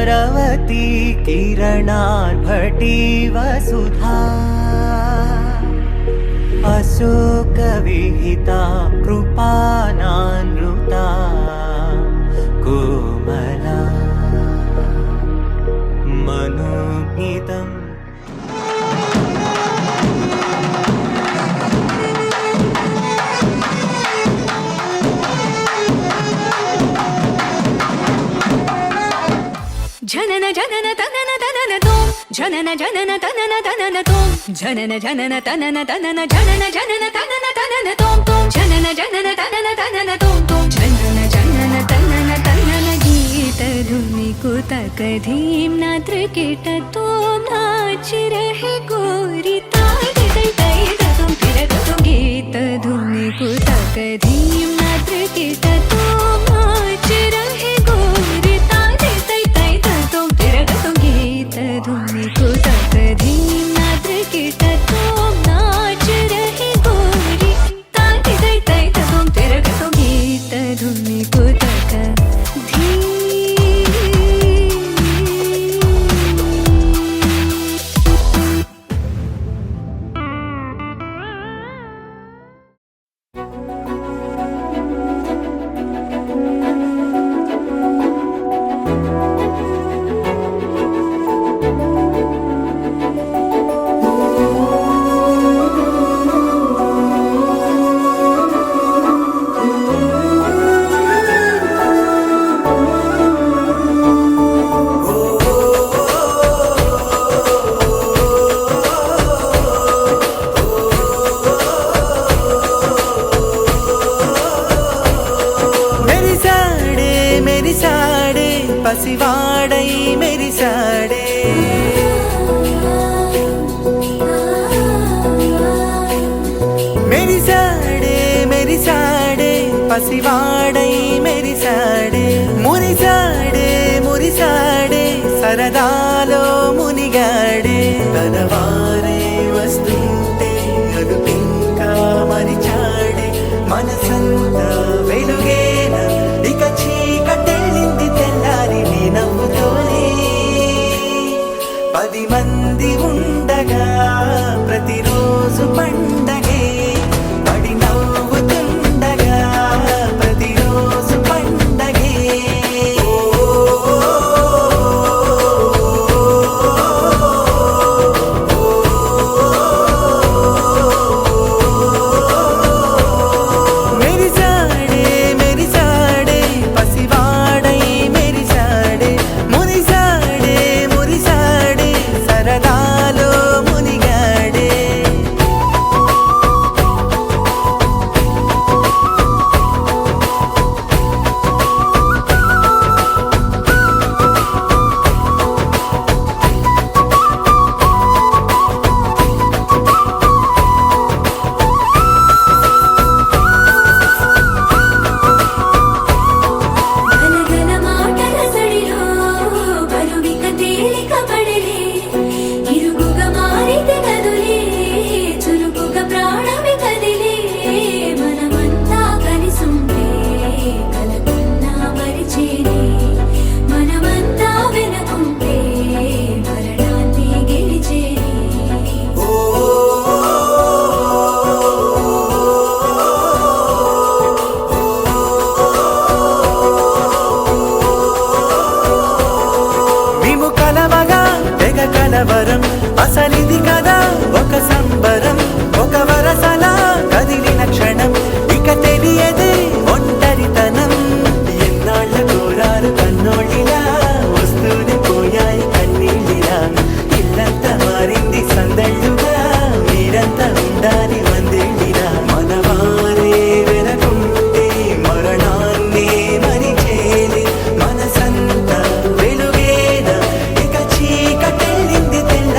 सरस्वती किरणार्भटी वसुधा अशोकविहिता कृपानानृता कोमला मनोज्ञितम् जनन जनन तनन तनन तोम जनन जनन तनन तनन तोम जनन जनन तनन तनन जनन जनन तनन तनन तोम तोम जनन जनन तनन तनन तोम तोम जनन जनन तनन तनन गीत धुनि कुतक धीम नात्र कीट तोम नाच रहे गोरी ताई तै तै तुम फिर तुम गीत धुनि कुतक धीम नात्र कीट तोम नाच रहे गोरी ताई तै तै तुम फिर तुम गीत धुनि कुतक धीम नात्र कीट तोम नाच रहे गोरी ताई तै तै तुम फिर तुम गीत धुनि कुतक धीम పసివాడై మెరిసాడే మెరిసాడే మెరిసాడే పసివాడై మెరిసాడే మురిసాడే మురిసాడే సరదాలో మునిగాడే తనవారే వస్తుంటే అదుపింకా మరిచాడే మనసంతా వెలుగేన ఇక చీకటెళ్ళింది తెల్లారి నీ నవ్వుతోనే 10 మంది ఉండగా ప్రతిరోజు పండగే పడి నవ్వుతుండగా ప్రతిరోజు పండగే మెరిసాడే మెరిసాడే పసివాడై మెరిసాడే మురిసాడే మురిసాడే సరదాలో మునిగాడే ఘనఘన మాటల సడిలో బలువిక తేలిక పడలే ఇరుగుగా మారితే కదులే చురుకుగా ప్రాణమి కదిలే మనమంతా కలిసుంటే కలకున్నా మరిచేనే మనమంతా వెనకుంటే మరణాన్ని గెలిచేనే మేము కలవగా తెగ కలవరం అసలిది కదా ఒక సంబరం ఒక వరసలా కదిలిన క్షణం ఇక తెలియదే ఒంటరితనం ఎన్నాళ్ళ కోరారు కన్నోళ్ళిలా వస్తూనే పోయాయి కన్నీళ్ళిలా ఇల్లంతా మారింది సందళ్ళుగా మీరంతా ఉండాలి వందేళ్ళిలా మనవారే వెనకుంటే మరణాన్ని మరిచేలే మనసంతా వెలుగేన ఇక చీకటెళ్ళింది తెల్ల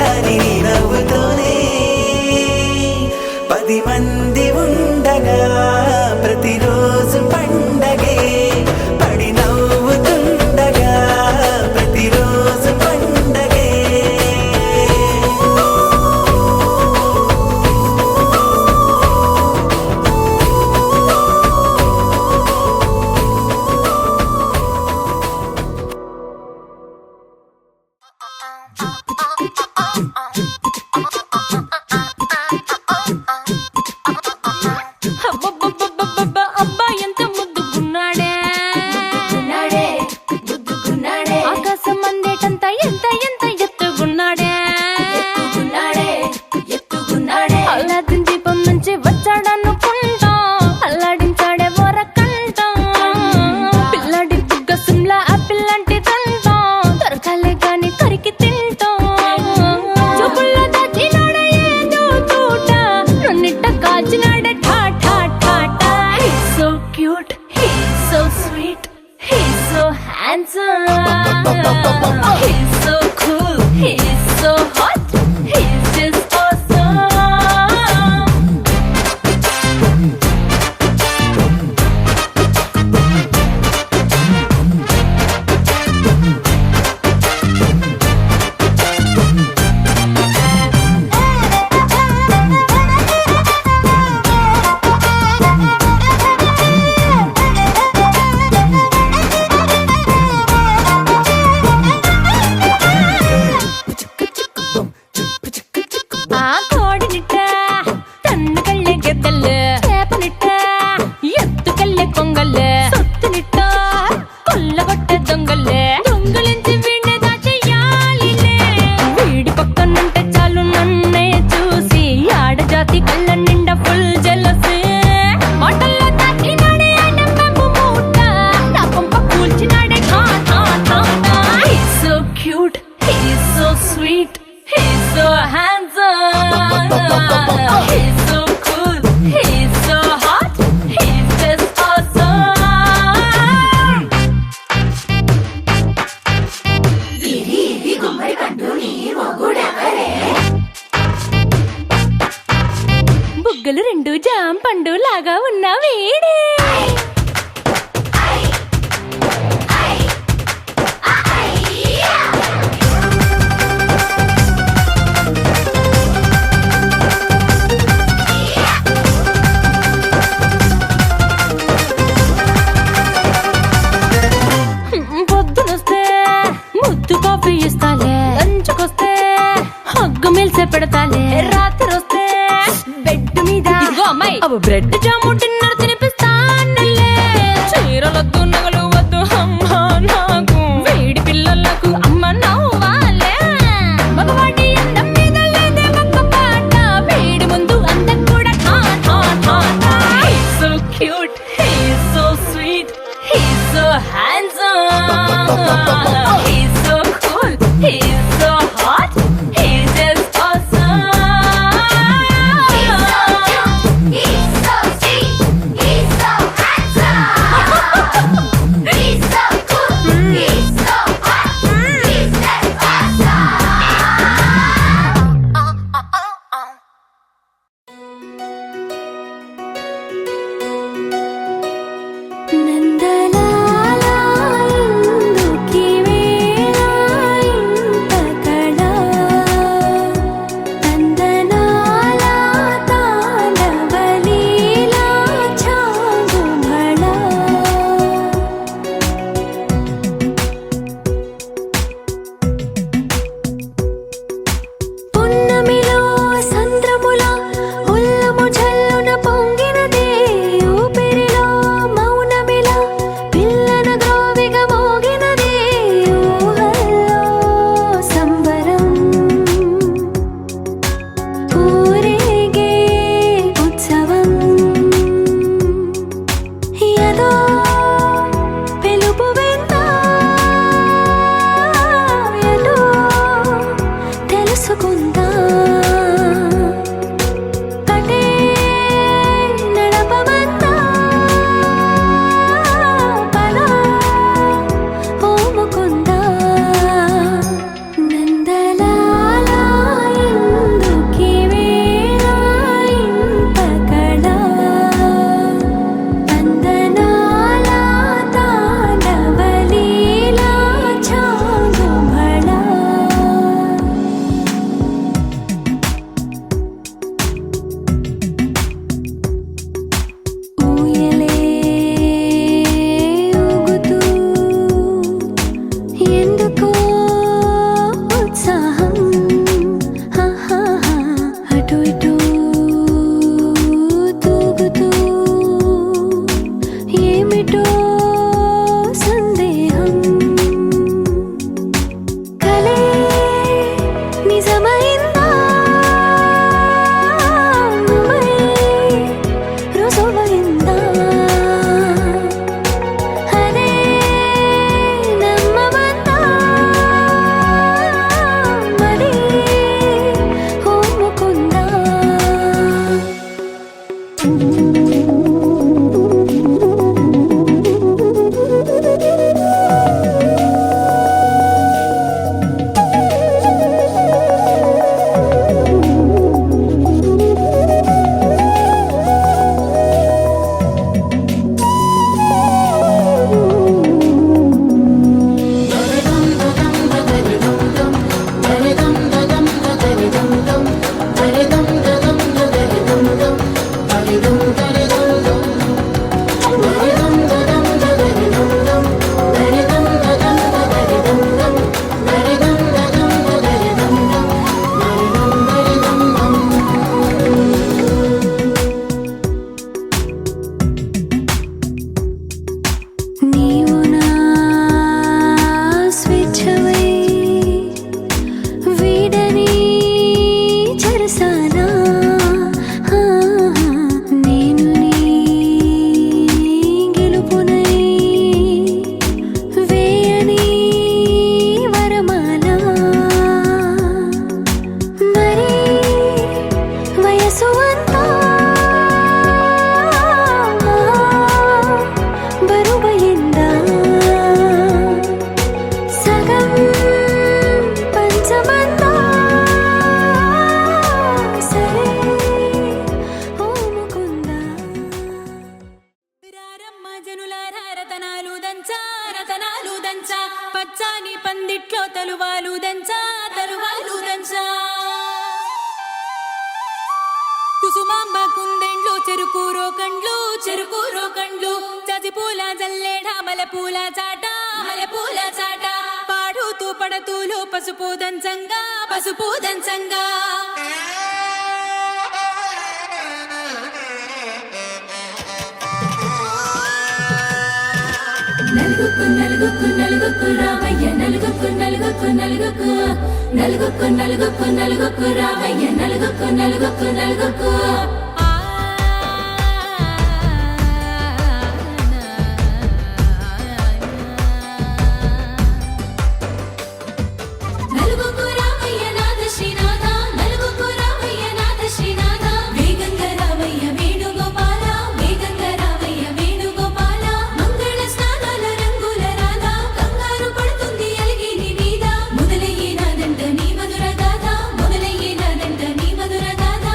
అవు బ్రెడ్ జాము డిన్నర్ తినిపిస్తానులే చీరలొద్దు నగలు వద్దు అమ్మా నాకు వేడి పిల్లలకు అమ్మ నవ్వాలే మగవాడి అందం మీద లేదే ఒక్క పాట వేడి ముందు అందం కూడా ఠా ఠా ఠా ఠా He's so cute, he's so sweet, he's so handsome, he's so cool, he's so hot, he's just awesome. He's so cute, he's so sweet, he's so handsome. He's so cool, he's so hot, he's just awesome. నందలాలా ఇందుకి వేళ ఇంత కళ నందనాల తాండవలీలా చాగుబళ పున్నమిలో సంద్రముల ఉల్లము జల్లున పొంగినదే ఊపిరిలో మౌనమిలా పిల్లన గ్రోవిగా మోగినదే ఊహల్లో సంబరం ఊరేగే ఉత్సవం యదో పిలుపు విందా ఎటో తెలుసుకుందా కటే నడపమందా పద ఓముకుందా నందలాల ఇందుకి వేళ ఇంత కళ నందనాల తాండవలీలా చాగుబళ ఊయలే ఊగుతూ ఎందుకో ఉత్సాహం అటు ఇటు తూగుతూ ఏమిటో సందేహం కలే నిజమైందా నువ్వే రుజువైందా అదే నమ్మవద్దా మరి ఒప్పుకుందా నీవు నా స్వేచ్ఛవై వీడని చెరసానా నేను నీ గెలుపునై వేయని వరమాల మరి వయసు అంతా బరువైందా సగం పంచమంతా సరే ఓముకుందా రారమ్మ జనులారా రతనాలు దంచా పచ్చాని పందిట్లో తలువాలు దంచా కుసుమాంబ కుందెండ్లు చెరుకూరో కండ్లు చజిపూల జల్లేడ మలపూల చాట పాడుతూ పడతూలు పసుపు దంచంగా నలుగుకు నలుగుకు నలుగుకు రావయ్య నలుగుకు నలుగుకు నలుగుకు నలుగుకు నలుగుకు నలుగుకు రావయ్య నలుగుకు నలుగుకు నలుగుకు నలుగుకు రావయ్య నాథ శ్రీనాథ నలుగుకు రావయ్య నాథ శ్రీనాథ వేగంగా రావయ్య వేణుగోపాల వేగంగా రావయ్య వేణుగోపాల మంగళ స్నానాల రంగుల రాధ కంగారు పడుతుంది అలిగి నీ మీద మొదలయ్యేనాదంట నీ మధుర గాథ మొదలయ్యేనాదంట నీ మధుర గాథ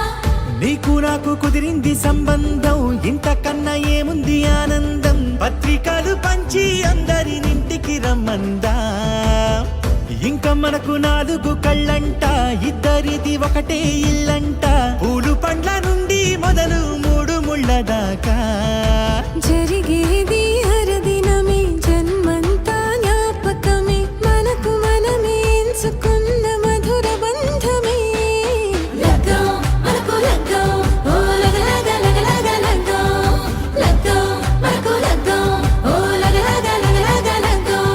నీకు నాకు కుదిరింది సంబంధం ఇంతకన్నా ఏముంది ఆనందం పత్రికలు పంచి అందరినింటికి రమ్మందా ఇంకా మనకు 4 కళ్ళంట ఇద్దరిది ఒకటే ఇల్లంట పూలు పండ్ల నుండి మొదలు 3 ముళ్ళ దాకా జరిగేది హరదినమే జన్మంతా జ్ఞాపకమే మనకు మనమే ఎంచుకున్న మధుర బంధమే లగ్గం మనకు లగ్గం ఓ లగ లగ లగ లగ లగ్గం లగ్గం మనకు లగ్గం ఓ లగ లగ లగ లగ లగ్గం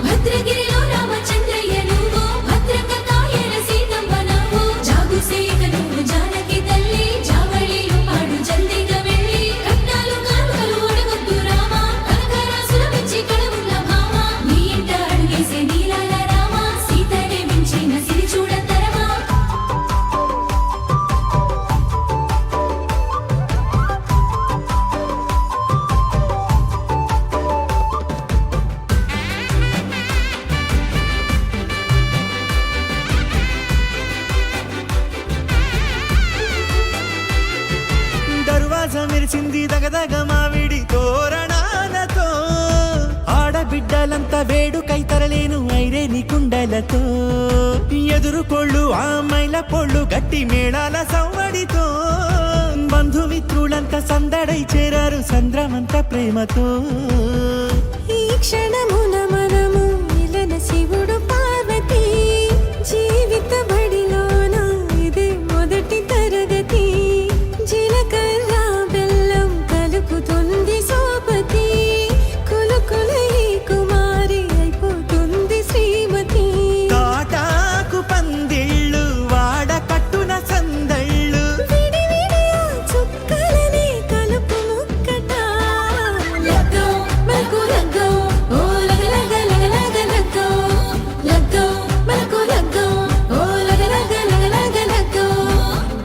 భద్రగిరిలో రామచంద్రయ్య నువ్వు భద్రంగ కాయల సీతమ్మ నువ్వు జాగు సేక నువ్వు జానకి తల్లి జావళీలు పాడు జల్దిగా వెళ్ళి రత్నాలు కానుకలు అడగొద్దు రామ కనకరాసుల మెచ్చి కడవుల భామ నీ ఇంట అడుగేసే నీలాల రామ సీతనే మించిన సిరి చూడతరమా దర్వాజా మెరిసింది దగదగ మావిడి తోరణాలతో ఆడబిడ్డలంతా వేడుకై తరలేను ఐరేని కుండలతో ఎదురుకోళ్ళు ఆ మైల పొళ్ళు గట్టి మేళాల సవ్వడితో బంధుమిత్రులంతా సందడై చేరారు సంద్రమంత ప్రేమతో ఈ క్షణమున మనము మిలన శివుడు పార్వతి జీవిత బడిలోన ఇదే మొదటి తరగతి జీలకర్ర బెల్లం కలుపుతుంది సోపతి కులుకుల ఈ కుమారి అయిపోతుంది శ్రీమతి తాటాకు పందిళ్ళు వాడ కట్టున సందళ్ళు విడి విడియా చుక్కలనే కలుపు ముక్కట లగ్గం మనకు లగ్గం ఓ లగ లగ లగ లగ లగ్గం లగ్గం మనకు లగ్గం ఓ లగ లగ లగ లగ లగ్గం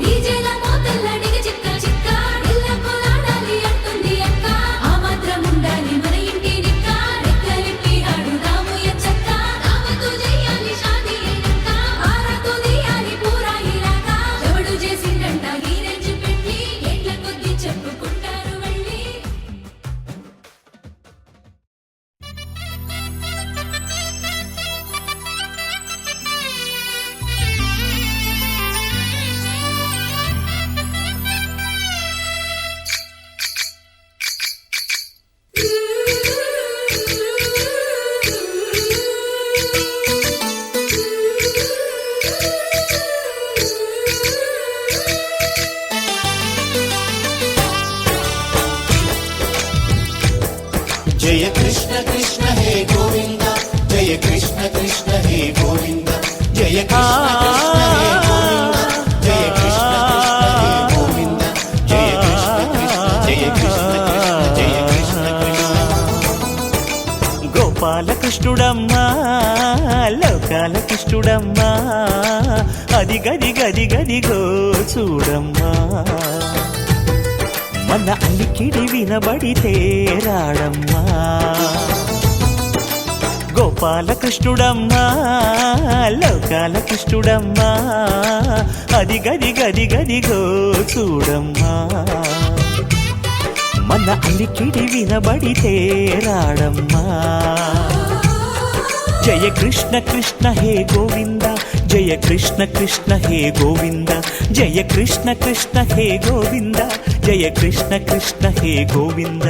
డీజేల మోతల్ల డిగ చిక్క చిక్క ఇళ్ళకు ఆడాలి అంటుంది అక్క ఆ మాత్రం ఉండాలి మన ఇంటి నిక్క రెక్కలిప్పి ఆడుదాము ఎచ్చక్క రామతో చెయ్యాలి షాదీ అయినక్క ఆరతో తీయాలి పూరాయిలాగా ఎవడు చేసిందంట ఈ రేంజ్ పెట్టి ఎట్ల కొద్ది చెప్పుకుంటారు వెళ్ళి जय कृष्ण कृष्ण हे गोविंद जय कृष्ण कृष्ण हे गोविंद जय कृष्ण कृष्ण हे गोविंद जय कृष्ण कृष्ण हे गोविंद जय कृष्ण कृष्ण जय कृष्ण कृष्ण जय कृष्ण कृष्ण గోపాల కృష్ణుడమ్మా లోకాల కృష్ణుడమ్మా అది గది గది గదిగో చూడమ్మా మన అలికిడి వినబడితే రాడమ్మా గోపాల కృష్ణుడమ్మా లోకాల కృష్ణుడమ్మా అది గది గది గదిగో చూడమ్మా మన అలికిడి వినబడితే రాడమ్మా జయ కృష్ణ కృష్ణ హే గోవింద జయ కృష్ణ కృష్ణ హే గోవింద జయ కృష్ణ కృష్ణ హే గోవింద జయ కృష్ణ కృష్ణ హే గోవింద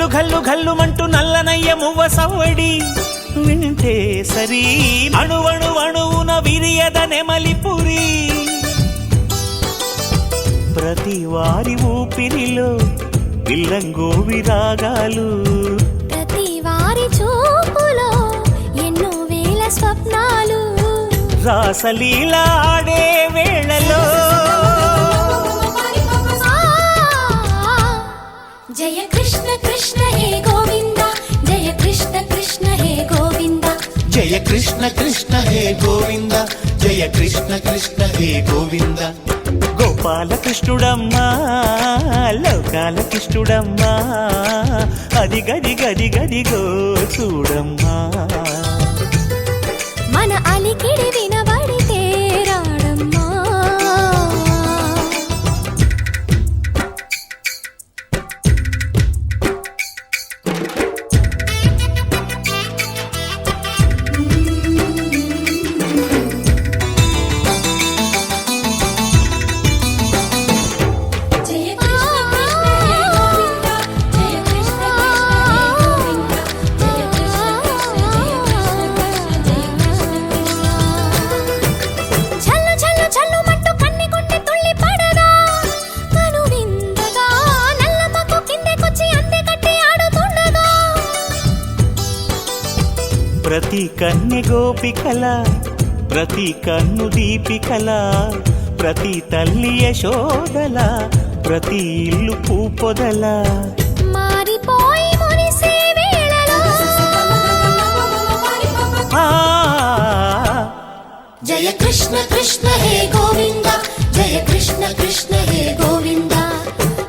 ఘల్లు ఘల్లు ఘల్లుమంటూ నల్లనయ్య మువ్వ సవ్వడి వింటే సరి అణువణు అణువున విరియద నెమలిపురి ప్రతి వారి ఊపిరిలో విల్లంగో విరాగాలు ప్రతి వారి చూపులో ఎన్నో వేల స్వప్నాలు రాసలీల ఆడే వేళలో జయ కృష్ణ కృష్ణ హే గోవింద జయ కృష్ణ కృష్ణ హే గోవింద జయ కృష్ణ కృష్ణ హే గోవింద జయ కృష్ణ కృష్ణ హే గోవింద గోపాలకృష్ణుడమ్మా లోకాల కృష్ణుడమ్మా అది గది గది గదిగో చూడమ్మా మన అలికిడి వినబడితే రాడమ్మా జయ కృష్ణ కృష్ణ హే గోవింద జయ కృష్ణ కృష్ణ హే గోవింద జయ కృష్ణ ఛల్లు ఛల్లు ఛల్లు మంటూ కన్ని కొండి తుళ్ళి పడదా కను విందగా నల్లమకు కిందకొచ్చి అందే కట్టి ఆడుతుండగా ప్రతి కన్నె గోపికల ప్రతి కన్ను దీపికల ప్రతి తల్లి యశోదల ప్రతి ఇల్లు పూపొదల మారిపోయి మురిసే వేళలో ఆ జయ కృష్ణ కృష్ణ హే గోవింద జయ కృష్ణ కృష్ణ హే గోవింద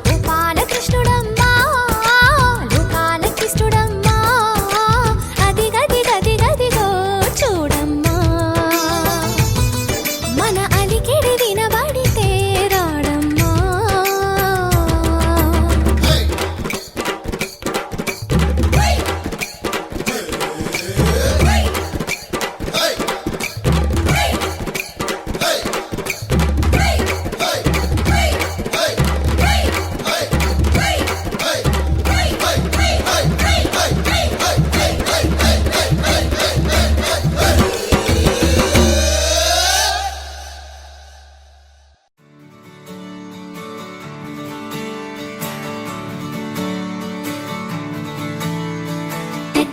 గోపాల కృష్ణుడమ్మా లోకాల కృష్ణుడమ్మా అది గది గది గదిగో చూడమ్మా మన అలికిడి వినబడితే రాడమ్మా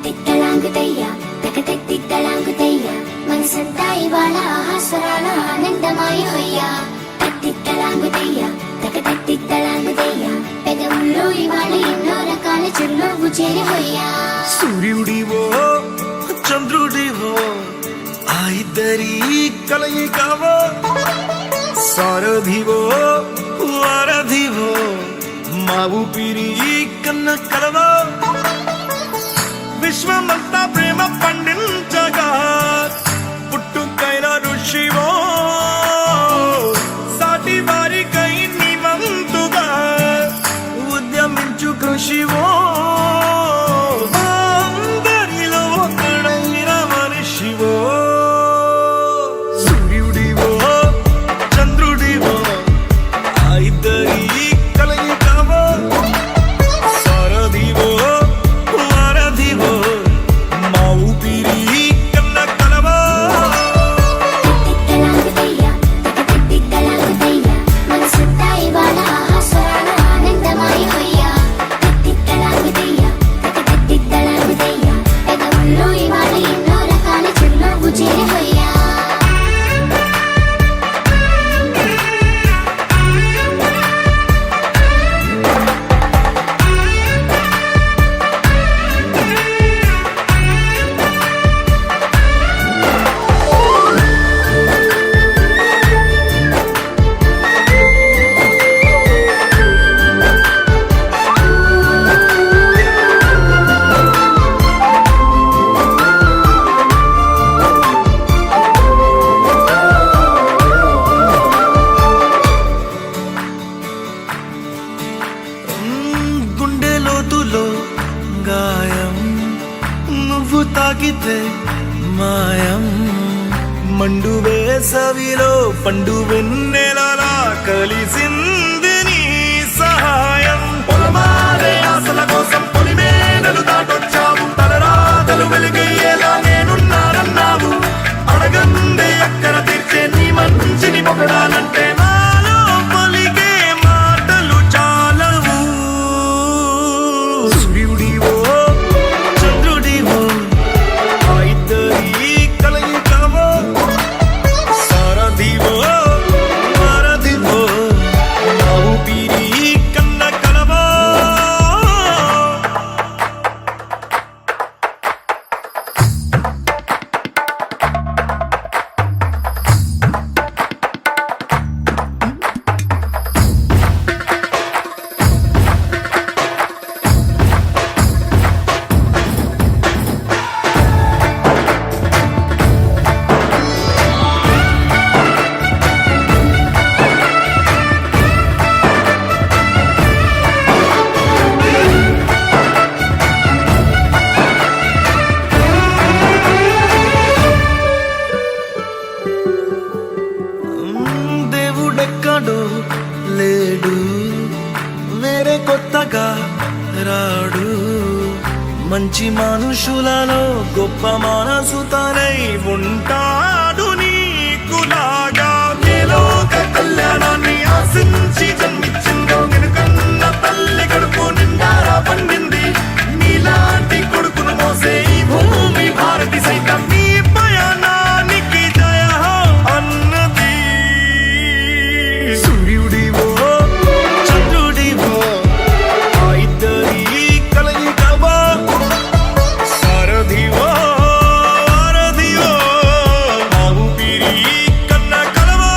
తిట్టలాంగుతయ్యా తిట్టలాంగుతయ్యా మనసంతా ఇవాళ ఆహాస్వరాల ఆనందమాయ హొయ్యా తిట్టలాంగుతయ్యా తిట్టలాంగుతయ్యా పెదవుల్లో ఇవాళ ఎన్నో రకాల చిరునవ్వు చేరి హొయ్యా సూర్యుడివో చంద్రుడివో ఆ ఇద్దరి కలయికవో సారథివో వారధివో మా ఊపిరి కన్న కలవో విశ్వమంతా ప్రేమ పండించగా పుట్టుకైన ఋషివో సాటి వారికై నివంతుగా ఉద్యమించు కృషివో అందరిలో ఒకడైన మనిషివో సూర్యుడివో చంద్రుడివో ఆ ఇద్దరి కలయికవో సారథివో వారధివో మా ఊపిరి కన్న కలవో తిట్టలాంగుతయ్యా తిట్టలాంగుతయ్యా మనసంతా ఇవాళ ఆహాస్వరాల ఆనందమాయ హొయ్యా తిట్టలాంగుతయ్యా తిట్టలాంగుతయ్యా పెదవుల్లో ఇవాళ ఎన్నో రకాల చిరునవ్వు చేరి హొయ్యా గుండె లోతులో గాయం నువ్వు తాకితే మాయం మండు వేసవిలో పండు వెన్నెలలా కలిసింది నీ సహాయం పొలమారే ఆశల కోసం పొలిమే కొత్తగా రాడు మంచి మనుషులలో గొప్ప మనసు తనై ఉంటాడు నీకులాగా మేలోక కళ్యాణాన్ని ఆశించి జన్మించిందో వెనుకన్న తల్లి కడుపు నిండారా పండింది నీలాంటి కొడుకును మోసే ఈ భూమి భారతి సైతం నీ పయనానికి జయ హో అన్నది సూర్యుడివో చంద్రుడివో ఆ ఇద్దరి కలయికవో సారథివో వారధివో ఆ ఊపిరి కన్న కలవో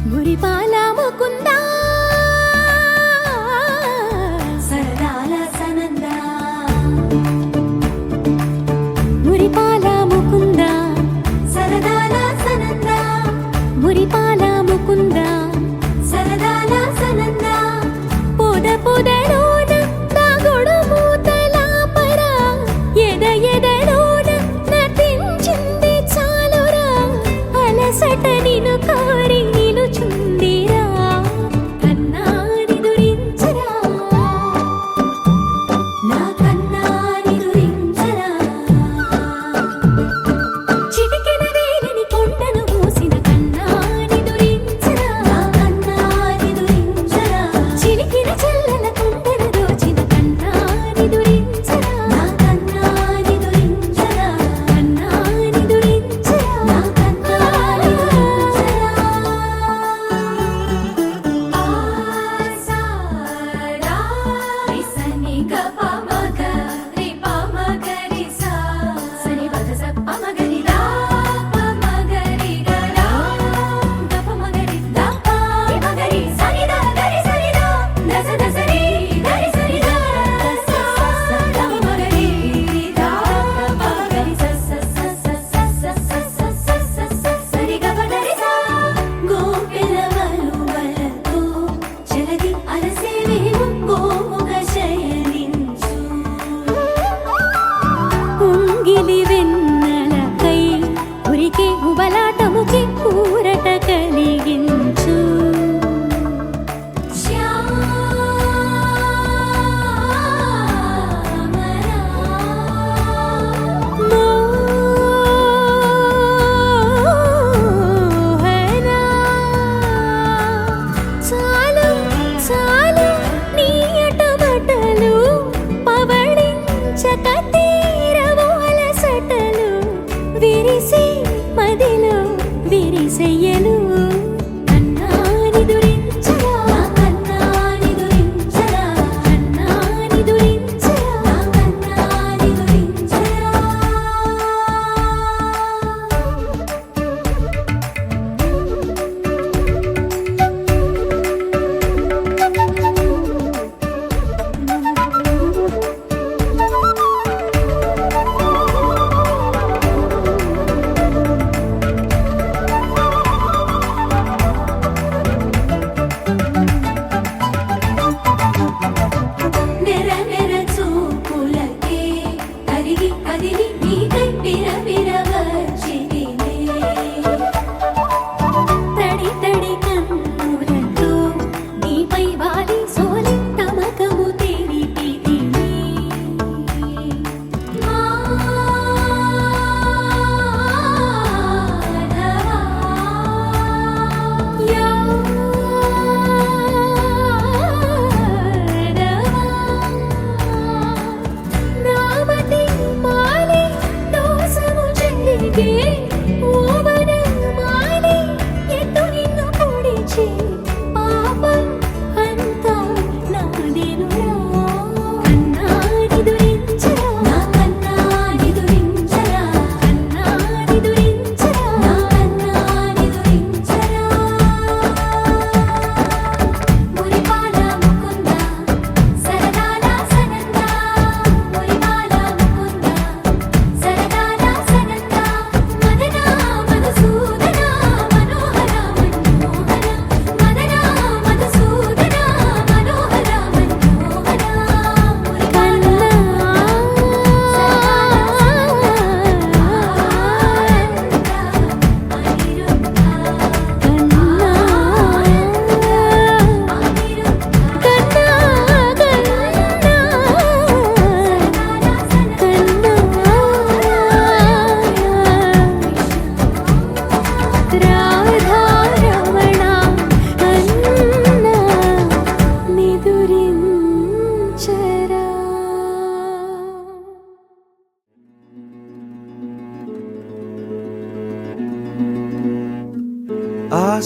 మురిపాల ముకుందా సరదాల సనంద మురిపాల ముకుందా సరదాల సనంద మురిపాల ముకుందా సరదాల సనంద పొదలోన దాగుడు మూతలాపరా ఎదలోన నటించింది చాలురా అలసట నిన్ను కోరి నిలుచుందిరా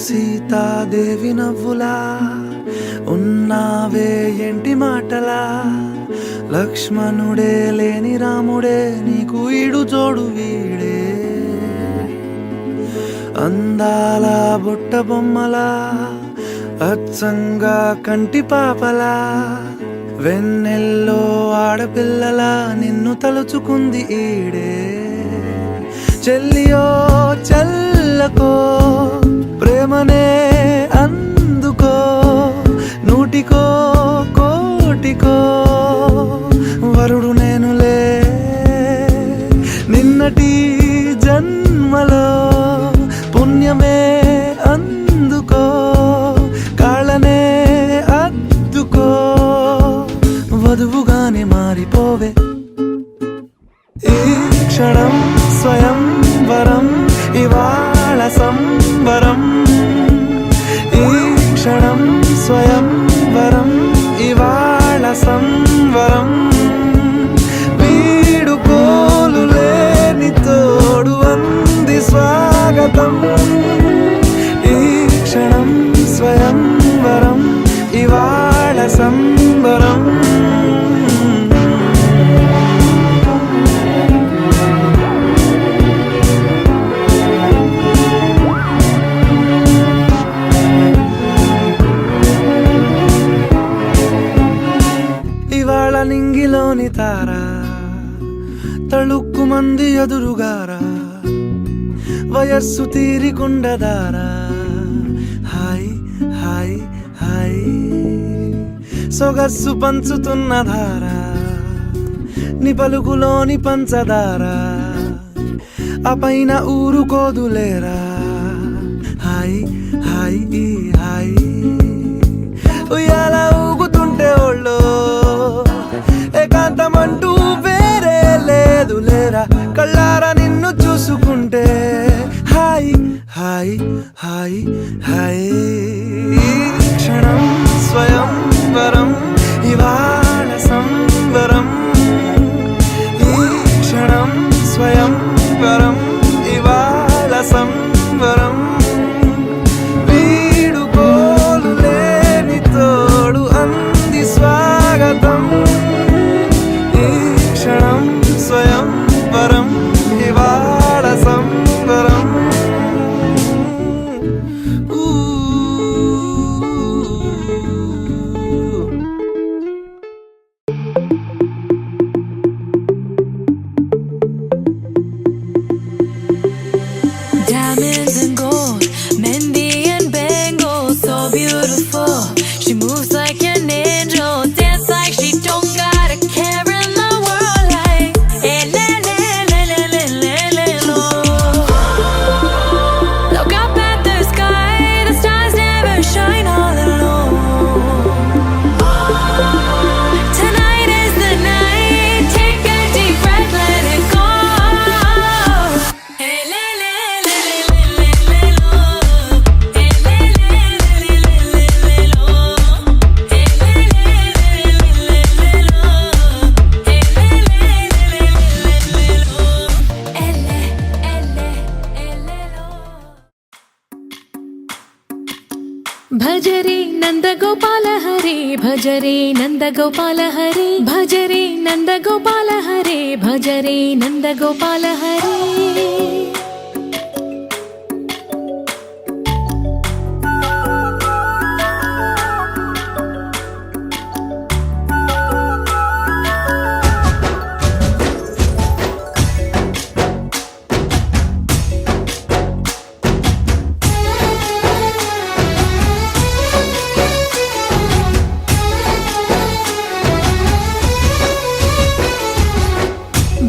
సీతాదేవి నవ్వులా ఉన్నావే ఎంటి మాటలా లక్ష్మణుడే లేని రాముడే నీకు ఈడు జోడు వీడే అందాల బుట్ట బొమ్మలా అచ్చంగా కంటి పాపలా వెన్నెల్లో ఆడపిల్లలా నిన్ను తలుచుకుంది ఈడే చెల్లియో చల్లకో ప్రేమనే అందుకో నూటికో కోటికో వరుడు నేనులే నిన్నటి జన్మలో పుణ్యమే అందుకో కాళ్ళనే అద్దుకో వధువుగానే మారిపోవే ఈ క్షణం స్వయం వరం ఇవాళ సంబరం ఈ క్షణం స్వయం వరం ఇవాళ సంవరం వీడుకోలు లేని తోడు అంది స్వాగతం ఈ క్షణం స్వయం వరం ఇవాళ సంబరం ఇవాళ నింగిలోని తారా తళుక్కు మంది ఎదురుగారా వయస్సు తీరికుండదారా హాయ్ హాయ్ హాయ్ సొగస్సు పంచుతున్న ధారా నీ పలుకులోని పంచదారా ఆ పైన ఊరుకోదులేరా హాయ్ హాయ్ ఈ హాయ్ ఉయ్యాల ఊగుతుంటే ఒళ్ళో ఏకాంతమంటూ వేరే లేదు లేరా కళ్ళారా నిన్ను చూసుకుంటే హాయ్ హాయ్ హాయ్ హాయ్ క్షణం స్వయం వరం ఇవాళ సంవరం ఈ క్షణం స్వయం వరం ఇవాళ సంవరం వీడుకోలు లేని తోడు అంది స్వాగతం ఈ క్షణం స్వయం వరం ఇవాళ సంవరం Diamonds and gold, Mendy and bangles, so beautiful. She moves like an angel, dance like she don't got a care in the world. Like, eh, le, le, le, le, le, le, le, lo. Look up at the sky, the stars never shine all alone. Tonight is the night, take a deep breath, let it go. Hey, le, le, le, le, le, le, le, lo. Hey, le, le, le, le, le, le, le, lo. Hey, le, le, le, le, le, le, lo. Hey, le, le, le, le, le, le, lo. Elle, lo. భజరే Nandagopala Hare భజరే Nandagopala Hare భజరే Nandagopala Hare భజరే Nandagopala Hare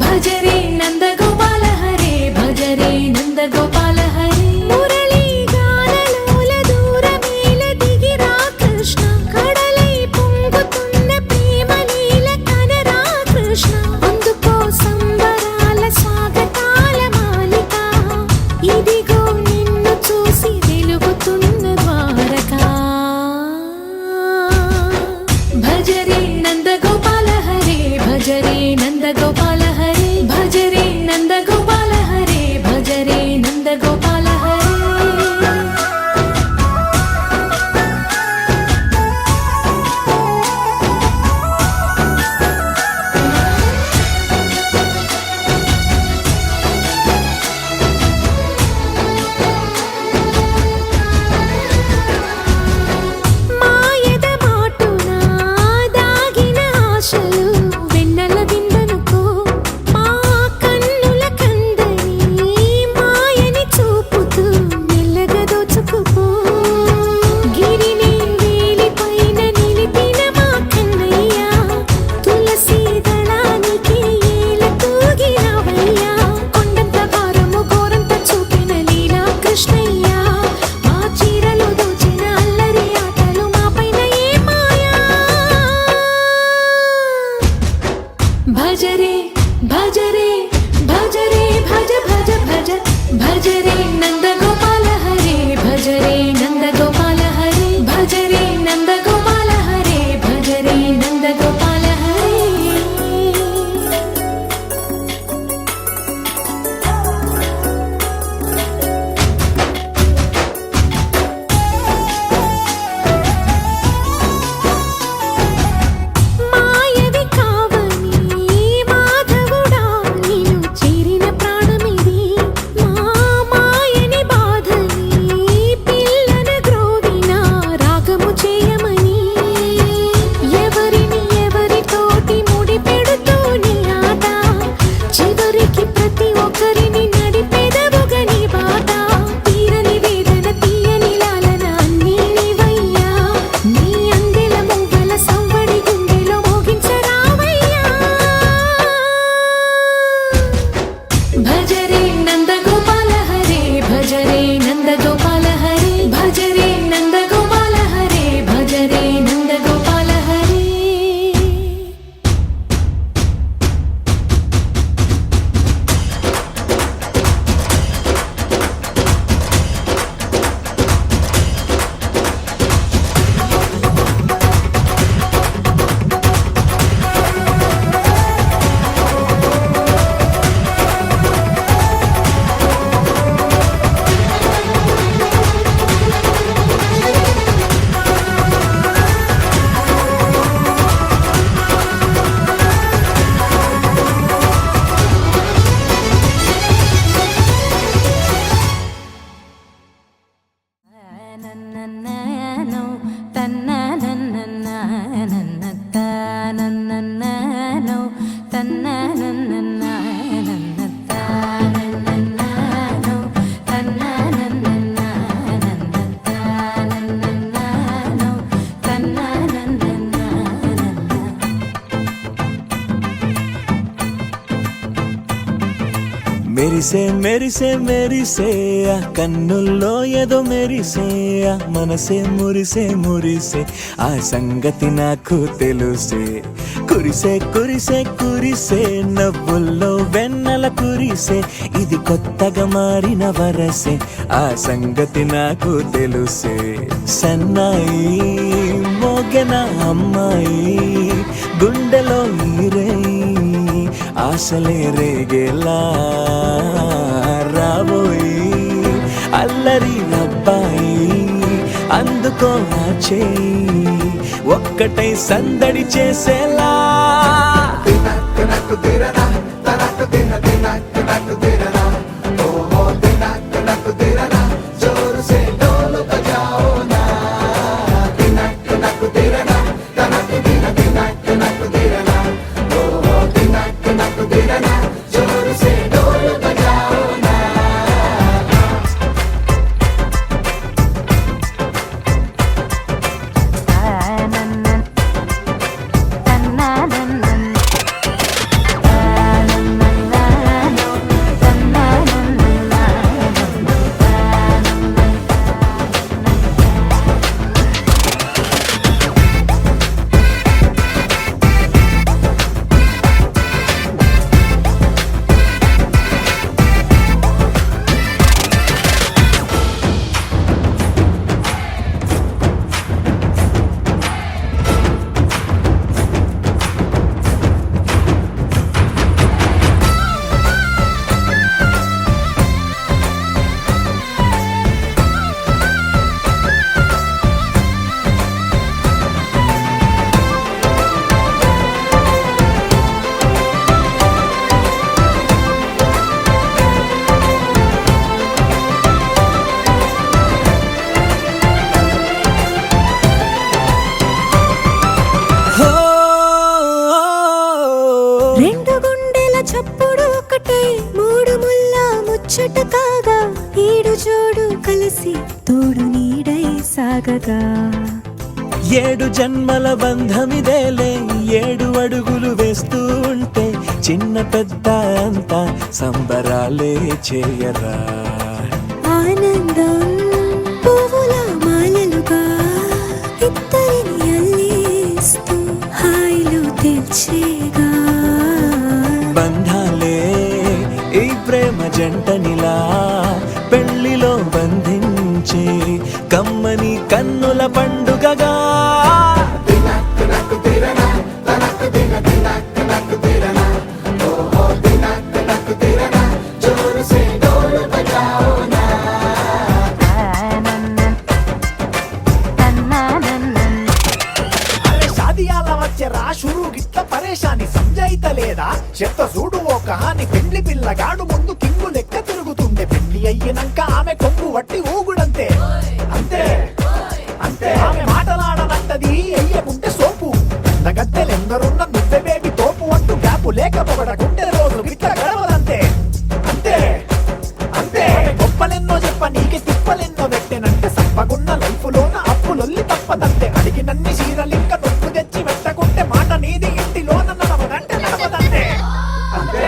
భజరే Nandagopala Hare భజరే Nandagopala Hare Murali గానలోల దూరమేల దిగిరా Krishna కడలై పొంగుతున్న ప్రేమ లీల కనరా కృష్ణ అందుకో సంబరాల స్వాగతాల మాలిక ఇదిగో నిన్ను చూసి వెలుగుతున్న ద్వారకా భజరే నందగోపాల హరే భజరే నందగోపాల హరే భజరే నందగోపాల హరే భజరే నందగోపాల హరే భజరే భజరే భజరే భజ భజ భజ భజరే నంద గోపాల హరే భజరే నంద గోపాల హరే భజరే నంద గోపాల హరే భజరే నంద గోపాల హరే మాయవి కావని మాధవుడా నిన్ను చేరిన ప్రాణమిది మా మాయని బాధని పిల్లన గ్రోవిన రాగము చేయమని ఎవరిని ఎవరితోటి ముడి పెడుతూ నీ ఆట చివరికి ప్రతి ఒక్కరిని నడిపెదవుగా నీ బాట తీరని వేదన తీయని లాలన అన్నీ నీవయ్యా నీ అందెల మువ్వల సవ్వడి గుండెలో మోగించరావయ్యా భజరే నంద గోపాల హరే భజరే నంద గోపాల హరే భజరే నంద గోపాల హరే భజరే నంద గోపాల హరే మెరిసే మెరిసే మెరిసే ఆ కన్నుల్లో ఏదో మెరిసే ఆ మనసే మురిసే మురిసే ఆ సంగతి నాకు తెలుసే కురిసే కురిసే కురిసే నవ్వుల్లో వెన్నెల కురిసే ఇది కొత్తగా మారిన వరసే ఆ సంగతి నాకు తెలుసే సన్నాయి మోగెన అమ్మాయి గుండెలో ఈరే ఆశలే రేగేలా రాబోయి అల్లరి అబ్బాయి అందుకో నా చేయి ఒక్కటై సందడి చేసేలా ముచ్చట కాగా ఈడు జోడు కలిసి తోడు నీడై సాగగా ఏడు జన్మల బంధమిదేలే 7 అడుగులు వేస్తూ ఉంటే చిన్న పెద్ద అంతా సంబరాలే చేయరా ఆనందం పువ్వుల మాలలుగా ఇద్దరిని అల్లేస్తూ హాయిలో తెల్చేగా పరేషాని సంజాయితలేదా చెత్త చూడు ఓ కహాని పెళ్లి పిల్లగాడు ముందు కింగు లెక్క తిరుగుతుండే పెళ్లి అయ్యినాక ఆమె కొంగు వట్టి ఊగుడంతే అంతే అంతే ఆమె మాటలాడనంటది అయ్యకుంటే సోపు గద్దెలెందరున్న నువ్వే బేబీ తోపు అంటూ గ్యాపు లేక పొగడకుంటే రోజు గిట్ల గడవదంతే అంతే అంతే గొప్పలెన్నో చెప్ప నీకే తిప్పలెన్నో పెట్టెనంటే సప్పగున్న లైఫ్ లోన అప్పులొల్లి తప్పదంతే అడిగినన్ని చీరలింక నొప్పు తెచ్చి పెట్టకుంటే మాట నీది ఇంటిలోన నడవదంటే నడవదంతే అంతే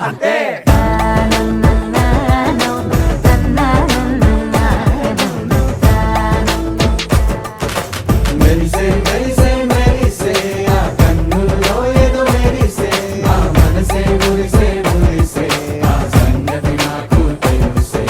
అంతే మెరిసే మెరిసే మెరిసే ఆ కన్నుల్లో ఏదో మెరిసే ఆ మనసే మురిసే మురిసే ఆ సంగతి నాకు తెలుసే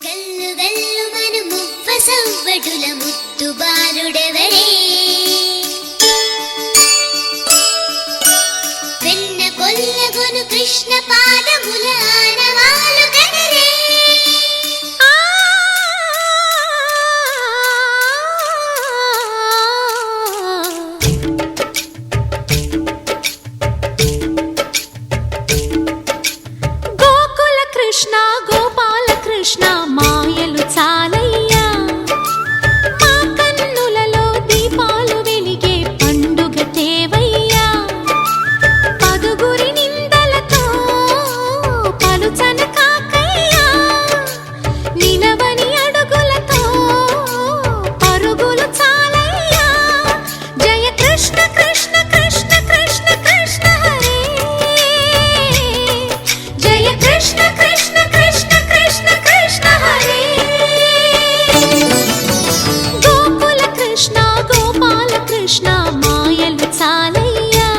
గల్లు గల్లు మను మువ్వ సవ్వడుల ముత్తు బాలుడెవడే వెన్న కొల్లగొను కృష్ణ పాదముల ఆనవాలు కదరే గోకుల కృష్ణ గోపాల కృష్ణ మాయలు చాలయ్యా మా కన్నులలో దీపాలు వెలిగే పండుగ తేవయ్యా పదుగురి నిందలతో పలుచన కాకయ్యా నిలవని అడుగులతో పరుగులు చాలయ్యా జయ కృష్ణ కృష్ణ కృష్ణ కృష్ణ కృష్ణ హరే జయ కృష్ణ కృష్ణ కృష్ణ కృష్ణ కృష్ణ హరే గోకుల కృష్ణ గోపాల కృష్ణ మాయలు చాలయ్యా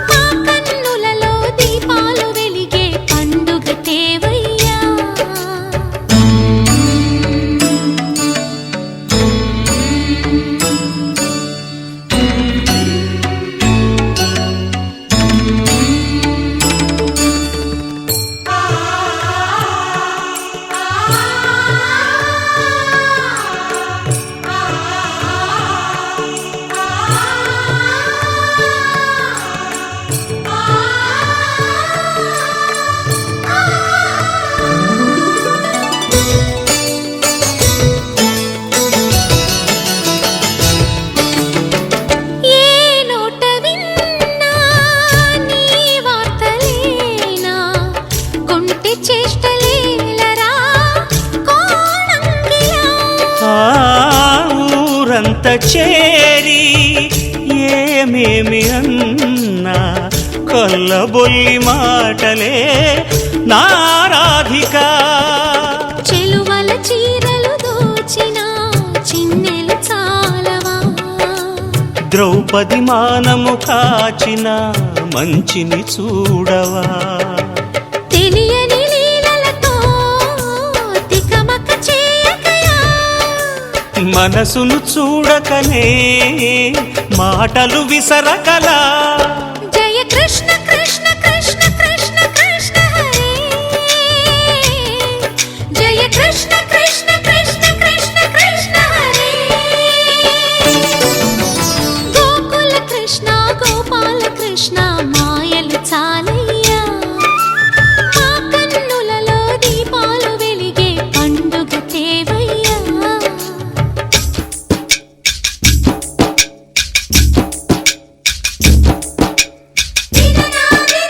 మా కన్నులలో దీపాలు వెలిగే పండుగ తేవయ్యా ఏ నోట విన్నా నీ వార్తలేనా కొంటె చేష్టలేలరా కోణంగియా ఆ ఊరంత చేరి ఏమేమి అన్నా కొల్లబొల్లి మాటలే నారాధిక చెలువల చీరలు దోచిన చిన్నెలు చాలవా ద్రౌపది మానము కాచిన మంచిని చూడవా తెలియని లీలలతో తికమక చేయకయా మనసును చూడకనే మాటలు విసరకలా జయ కృష్ణ కృష్ణ కృష్ణ కృష్ణ కృష్ణ హరే జయ కృష్ణ కృష్ణ కృష్ణ కృష్ణ కృష్ణ హరే గోకుల కృష్ణ గోపాల కృష్ణ మాయలు చాలయ్యా మా కన్నులలో దీపాలు వెలిగే పండుగ తేవయ్యా దిననాదే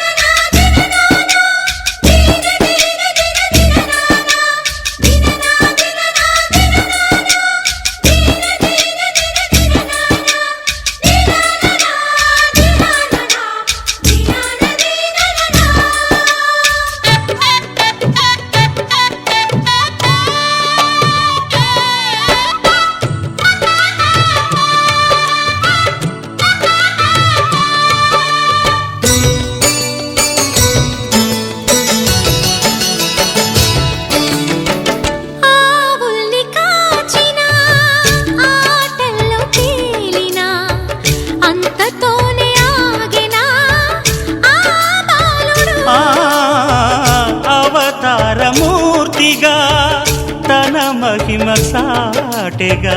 మహిమ సాటెగా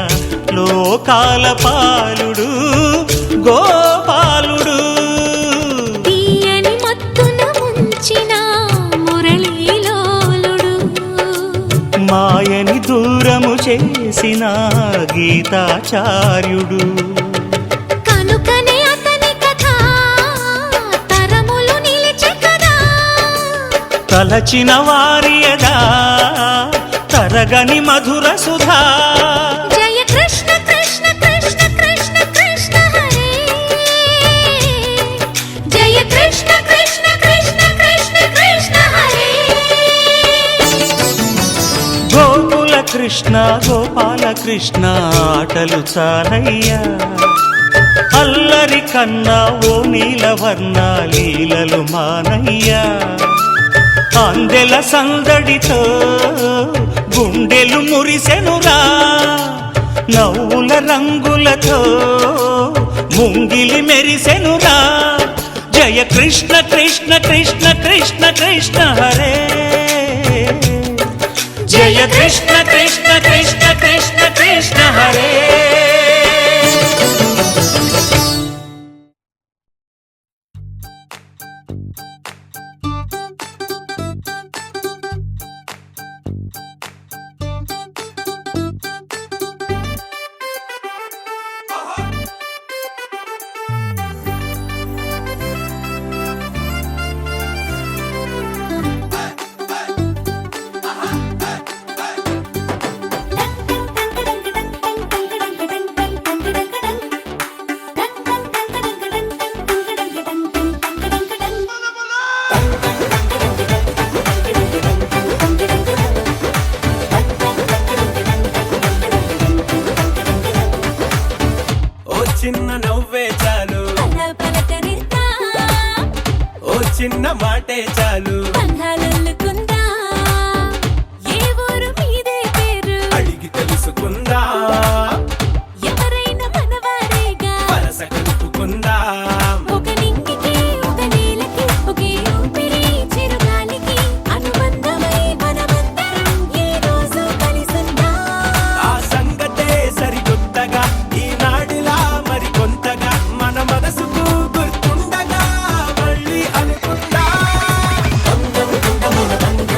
లోకాల పాలుడు గోపాలుడు. తీయని మత్తున ముంచిన మురళీలోలుడు, మాయని దూరము చేసిన గీతాచార్యుడు. కనుకనే అతని కథ తరములు నిలిచె కదా, తలచిన వారియదా తరగని మధుర సుధా. జయ కృష్ణ కృష్ణ కృష్ణ కృష్ణ కృష్ణ హరే, జయ కృష్ణ కృష్ణ కృష్ణ కృష్ణ కృష్ణ హరే. గోకుల కృష్ణ గోపాల కృష్ణ ఆటలు చాలయ్యా, అల్లరి కన్నా ఓ నీలవర్ణ లీలలు మానయ్యా. అందెల సందడితో గుండెలు మురిసెనురా, నవ్వుల రంగులతో ముంగిలి మెరిసెనురా. జయ కృష్ణ కృష్ణ కృష్ణ కృష్ణ కృష్ణ హరే, జయ కృష్ణ కృష్ణ కృష్ణ కృష్ణ కృష్ణ హరే. చిన్న నవ్వే చాలు, పలకరిస్తా ఓ చిన్న మాటే చాలు, బంధాలల్లుకుందా, ఏ ఊరు మీదే పేరు అడిగి తెలుసుకుందా, ఎవరైనా మనవారేగా, వరస కలుపుకుందా. ఒక నింగికి ఒక నేలకి ఒకే ఊపిరి చిరుగాలికి అనుబంధమై మనమందరం ఏ రోజు కలిసుందా. ఆ సంగతే సరికొత్తగా ఈనాడిలా మరి కొంతగా మన మనసుకు గుర్తుండగా మళ్ళీ అనుకుందా. బంధం కుండమున బంధం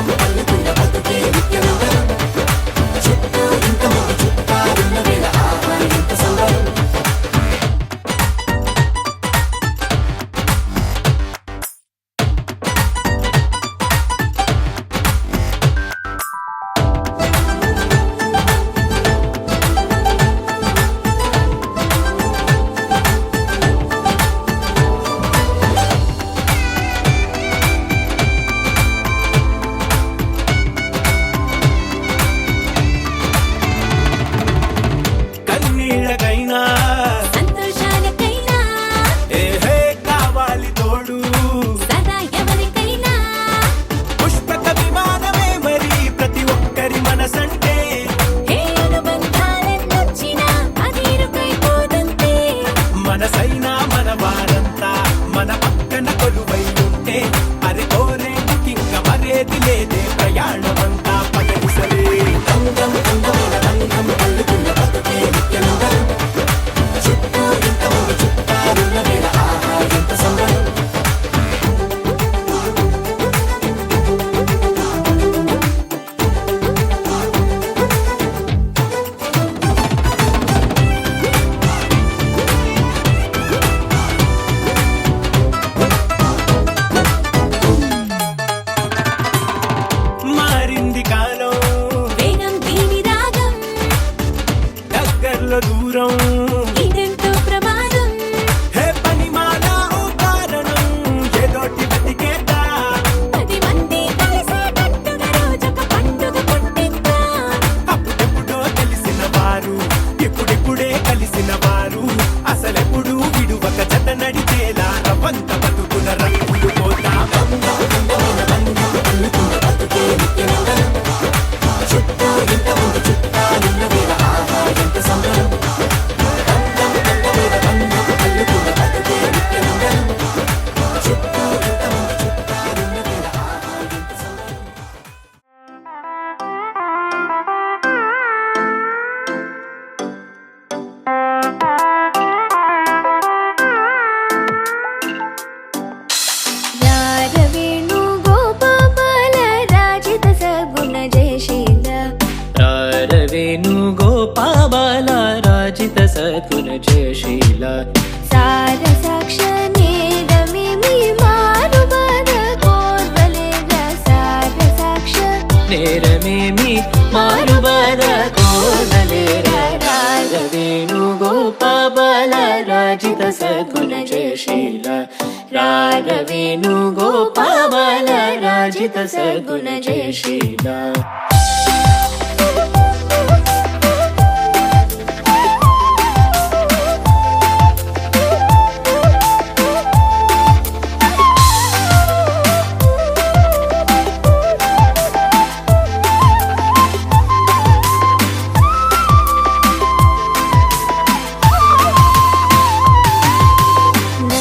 నేరమేమి మారుబాధ కోరలేరా రాగవేణు గోపాల రాజిత సద్గుణ జయశీల రాగవేణు గోపాల రాజిత సద్గుణ జయశీల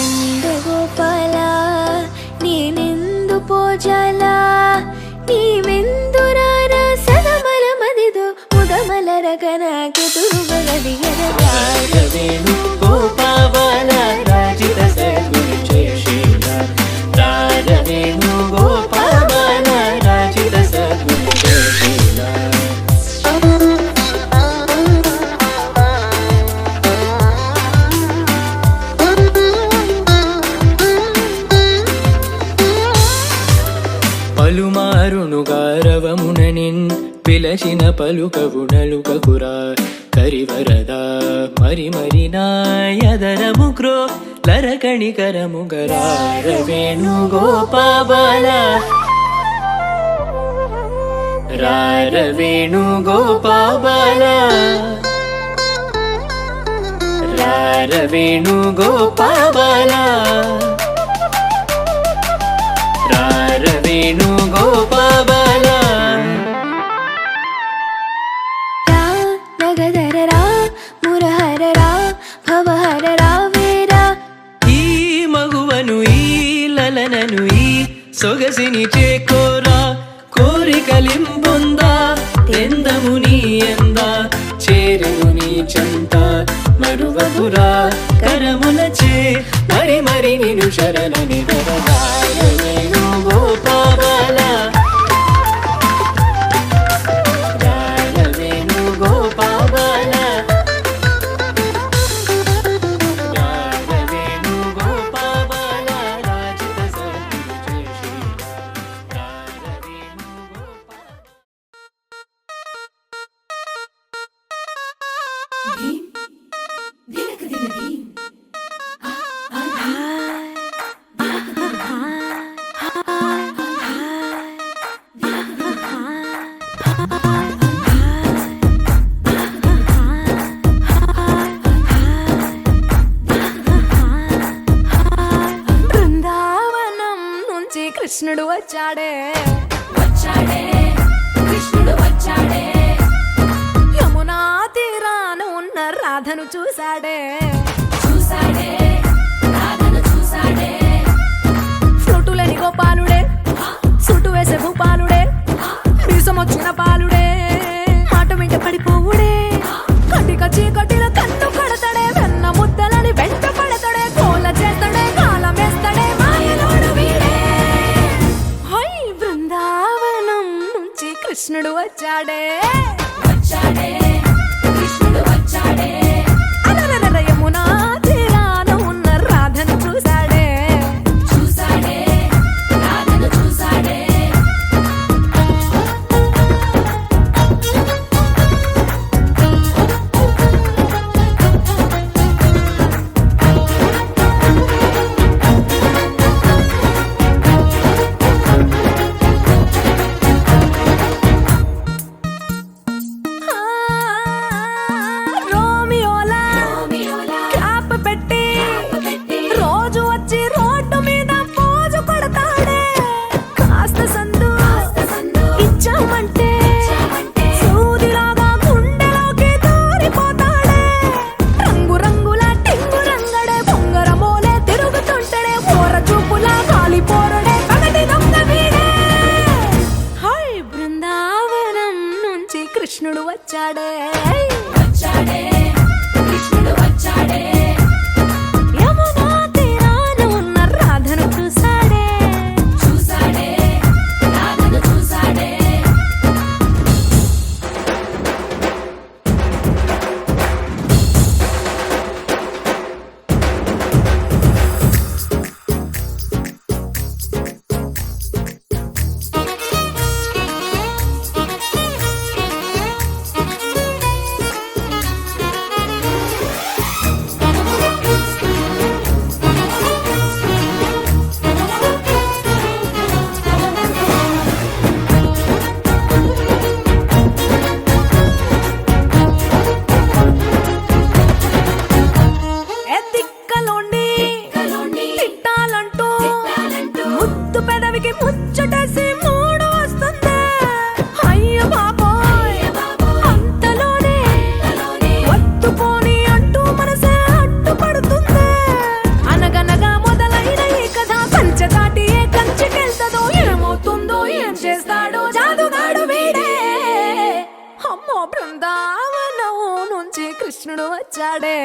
నందగోపాల నేనెందు పోజాల నీవెందురార సదమల మదిదో ముదమల రగనాకి తురుగలిగర రాగవేణు గోపాల రాజిత సద్గుణ జయశీల రాగవేణు గోపాల రాజిత సద్గుణ జయశీల పలుమారును గారవముననిన్ పిలచిన పలుకవునలుకకురా కరివరదా మరి మరి నాయదరము క్రో లరకణికరము గరారవేణు గోపాల రారవేణు గోపాల రారవేణు గోపాల రారవేణు గోపాల రా నగదర రా మురహర రా భవహర రా వేరా ఈ మగువను ఈ లలనను ఈ సొగసిని చేకోరా కోరికలింబొందా తెందము నీ ఎంద చేరును నీ చెంత మరువకురా కరములచే మరి మరి నిను శరణని రారవేణు గోపాల రారవేణు గోపాల రారవేణు గోపాల రాజిత సద్గుణ జయశీల రారవేణు గోపాల బృందావనం నుంచి కృష్ణుడు వచ్చాడే కృష్ణుడు వచ్చాడే యమునా తీరాన ఉన్న రాధను చూశాడే రాధను చూసాడే ఫ్లూటులని గోపాలుడే సుటు వేసే భూపాలుడే మీసమొచ్చిన పాలుడే మాట వెంట పడిపోవుడే కటిక చీకటిలో కన్ను కడతాడే వెన్న ముద్దలని వెంట పడతాడే కోల చేస్తాడే కాలం వేస్తాడే మాయలోడు వీడే హై బృందావనం నుంచి కృష్ణుడు వచ్చాడే కృష్ణుడు వచ్చాడే అలరర యమునా తీరాన ఉన్న రాధను చూశాడే రాధను చూసాడే రోమియోలా క్యాప్ పెట్టి రోజు వచ్చి రోడ్డు మీద పోజు కొడతాడే కాస్త సందు ఇచ్చామంటే సూదిలాగా గుండెలోకి దూరిపోతాడే రంగు రంగుల టింగు రంగడే బొంగరమోలే తిరుగుతుంటాడే పోర చూపులా గాలి పోరడే పగటి దొంగ వీడే హై బృందావనం నుంచి కృష్ణుడు వచ్చాడే కృష్ణుడు వచ్చాడే యమునా తీరాన ఉన్న రాధను చూశాడే రాధను చూసాడే ముచ్చటేసి మూడు వస్తుంది అయ్య బాబోయ్ అంతలోనే వత్తుపోని అంటూ మనసే అడ్డుపడుతుంది అనగనగా మొదలైన ఈ కథ కంచె దాటి ఏ కంచెకెళ్తదో ఏమవుతుందో ఏం చేస్తాడో జాదుగాడు వీడే అమ్మో బృందావనం నుంచి కృష్ణుడు వచ్చాడే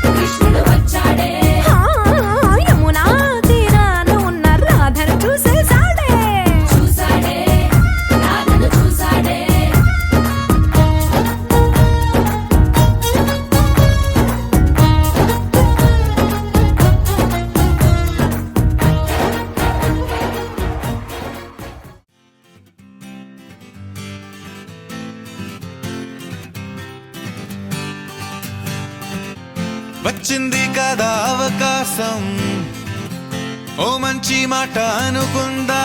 కృష్ణుడు వచ్చాడే ఆ, యమునా తీరాన ఉన్న రాధను చూసేసాడే చూసాడే రాధను చూసాడే వచ్చింది కదా అవకాశం ఓ మంచి మాట అనుకుందా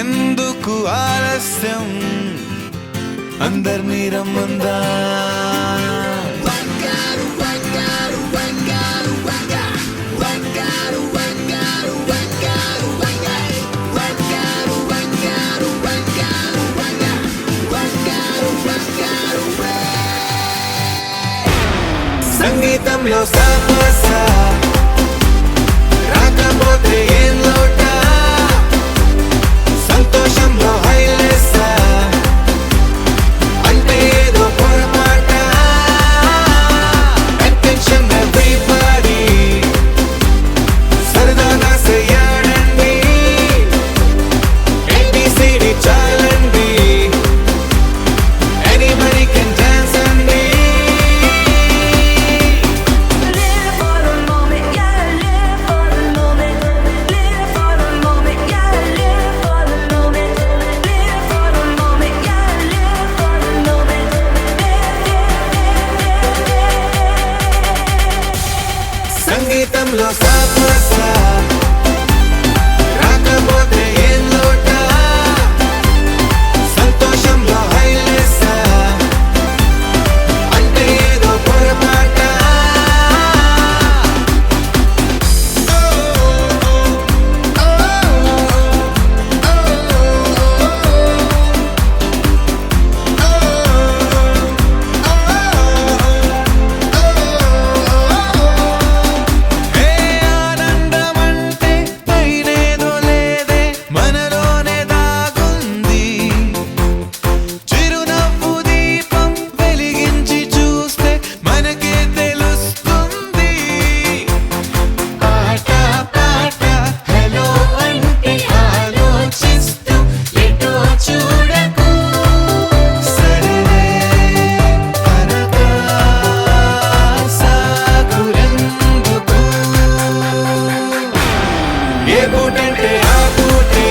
ఎందుకు ఆలస్యం అందరినీ రమ్మందా సంగీతంలో సమస్య రాకపోతే ఏం లోట సంతోషంలో హైలెస్స అంటే ఏదో పొరపాట అటెన్షన్ ఎవ్రీబడీ సరదాగా చెయ్యాడండి ABCD చాలండి anybody can dance అండి Live for the moment, yeah, live for the moment. Live for the moment, yeah, live for the moment. Live for the moment, yeah, live for the moment. సంగీతంలో సమస్య రాకపోతే ఏం లోట సంతోషంలో హైలెస్స అంటే ఏదో పొరపాట ఏ ఆనందమంటే పైనేదో లేదే మనలోనే దాగుంది చిరునవ్వు దీపం వెలిగించి చూస్తే మనకే తెలుస్తుంది ఆట పాట హలో అంటే ఆలోచిస్తూ ఎటో చూడకు సరే అనగా సాగురెందుకు ఏ పూటంటే ఆ పూటే